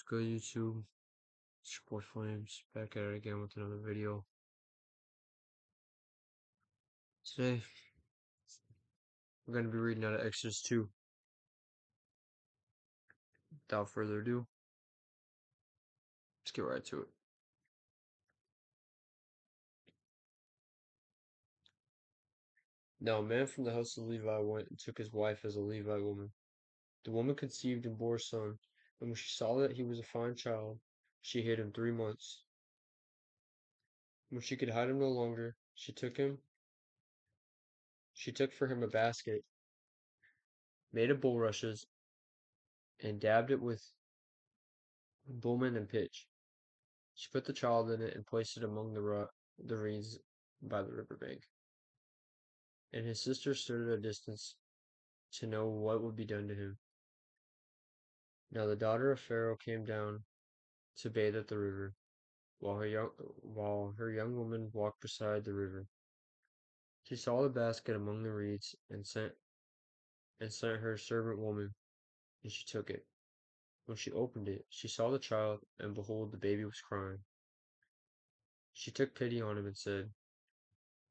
Good YouTube, it's your boy Flames back at it again with another video. Today we're going to be reading out of Exodus 2. Without further ado, let's get right to it. Now a man from the house of Levi went and took his wife as a Levite woman. The woman conceived and bore a son, and when she saw that he was a fine child, she hid him 3 months. When she could hide him no longer, she took for him a basket made of bulrushes and dabbed it with bitumen and pitch. She put the child in it and placed it among the reeds by the river bank. And his sister stood at a distance to know what would be done to him. Now the daughter of Pharaoh came down to bathe at the river, while her young woman walked beside the river. She saw the basket among the reeds and sent her servant woman, and she took it. When she opened it, she saw the child, and behold, the baby was crying. She took pity on him and said,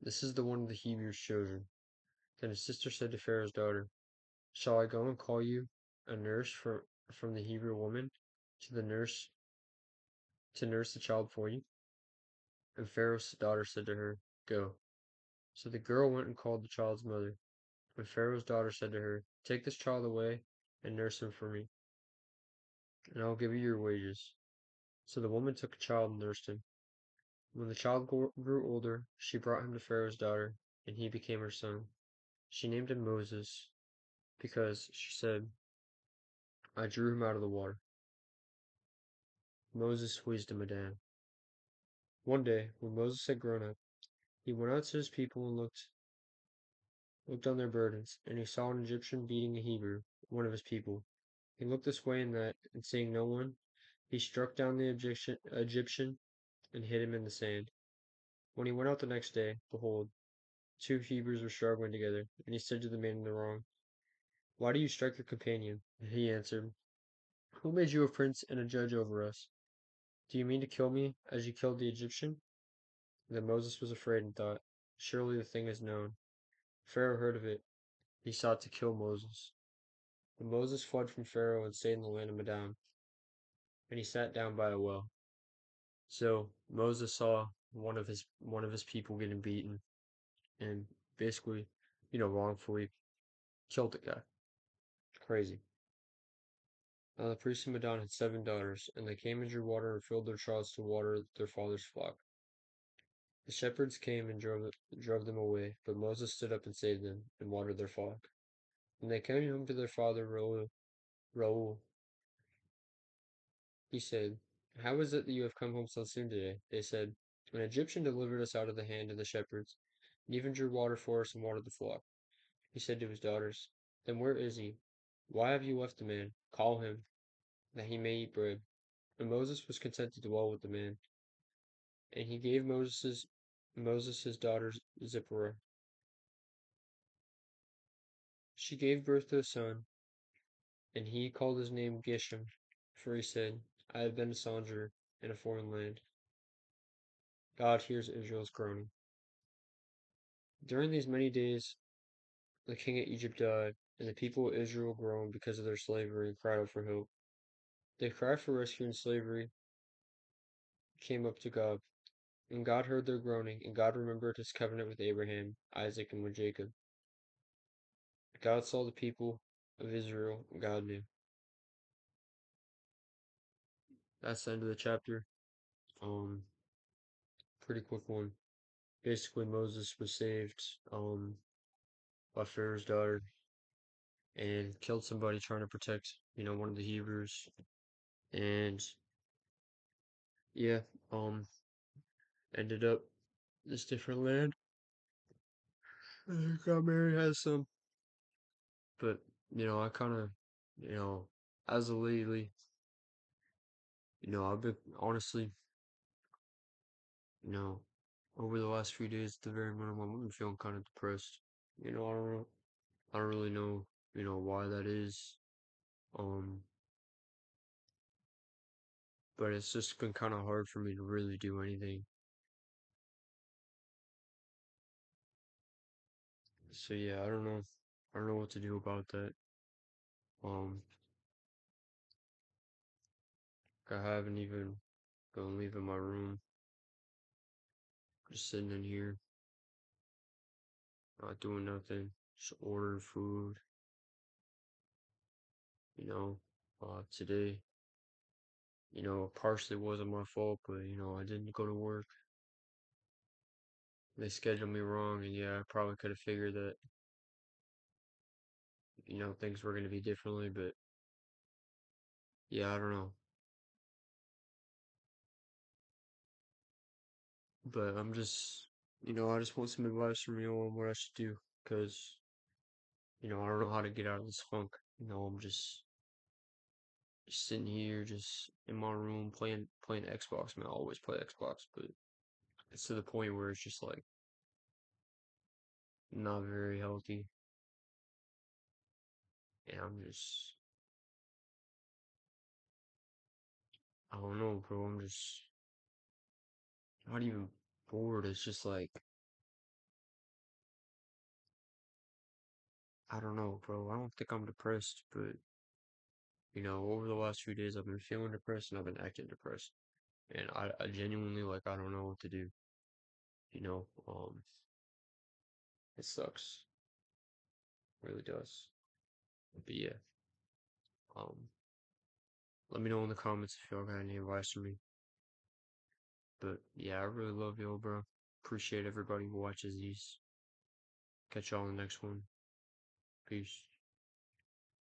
"This is the one of the Hebrews' children." Then his sister said to Pharaoh's daughter, "Shall I go and call you a nurse from the Hebrew woman to nurse the child for you?" And Pharaoh's daughter said to her, "Go." So the girl went and called the child's mother. And Pharaoh's daughter said to her, "Take this child away and nurse him for me, and I will give you your wages." So the woman took the child and nursed him. When the child grew older, she brought him to Pharaoh's daughter, and he became her son. She named him Moses, because, she said, "I drew him out of the water." Moses' wisdom a dam. One day, when Moses had grown up, he went out to his people and looked on their burdens, and he saw an Egyptian beating a Hebrew, one of his people. He looked this way and that, and seeing no one, he struck down the Egyptian and hid him in the sand. When he went out the next day, behold, 2 Hebrews were struggling together, and he said to the man in the wrong, "Why do you strike your companion?" And he answered, "Who made you a prince and a judge over us? Do you mean to kill me as you killed the Egyptian?" Then Moses was afraid and thought, "Surely the thing is known." Pharaoh heard of it. He sought to kill Moses. But Moses fled from Pharaoh and stayed in the land of Midian, and he sat down by a well. So Moses saw one of his people getting beaten, and basically, wrongfully killed the guy. Crazy. Now the priests of Midian had 7 daughters, and they came and drew water and filled their troughs to water their father's flock. The shepherds came and drove them away, but Moses stood up and saved them, and watered their flock. When they came home to their father Reuel, he said, "How is it that you have come home so soon today?" They said, "An Egyptian delivered us out of the hand of the shepherds, and even drew water for us and watered the flock." He said to his daughters, "Then where is he? Why have you left the man? Call him, that he may eat bread." And Moses was content to dwell with the man. And he gave Moses his daughter Zipporah. She gave birth to a son, and he called his name Geshem, for he said, "I have been a sojourner in a foreign land." God hears Israel's groaning. During these many days, the king of Egypt died, and the people of Israel groaned because of their slavery and cried out for help. They cried for rescue, and slavery came up to God. And God heard their groaning, and God remembered his covenant with Abraham, Isaac, and with Jacob. God saw the people of Israel, and God knew. That's the end of the chapter. Pretty quick one. Basically, Moses was saved, by Pharaoh's daughter, and killed somebody trying to protect, one of the Hebrews. And yeah, ended up this different land. Got married, has some, but I kind of, as of lately, I've been honestly, you know, over the last few days, at the very minimum, I've been feeling kind of depressed. I don't really know, why that is. Um, but it's just been kind of hard for me to really do anything. So yeah, I don't know. I don't know what to do about that. Um, I haven't even been leaving my room, just sitting in here, not doing nothing, just ordering food, you know. Today, partially wasn't my fault, but I didn't go to work. They scheduled me wrong, and yeah, I probably could have figured that, things were gonna be differently, but yeah, I don't know. But I'm just, I just want some advice from you on what I should do, because, I don't know how to get out of this funk. I'm just sitting here, just in my room playing Xbox. I mean, I always play Xbox, but it's to the point where it's just like not very healthy. And I don't know, bro. I'm just not even bored. It's just like, I don't know, bro. I don't think I'm depressed, but over the last few days, I've been feeling depressed and I've been acting depressed. And I genuinely, like, I don't know what to do. You know, um, it sucks. It really does. But yeah, um, let me know in the comments if y'all got any advice for me. But yeah, I really love y'all, bro. Appreciate everybody who watches these. Catch y'all in the next one. Peace.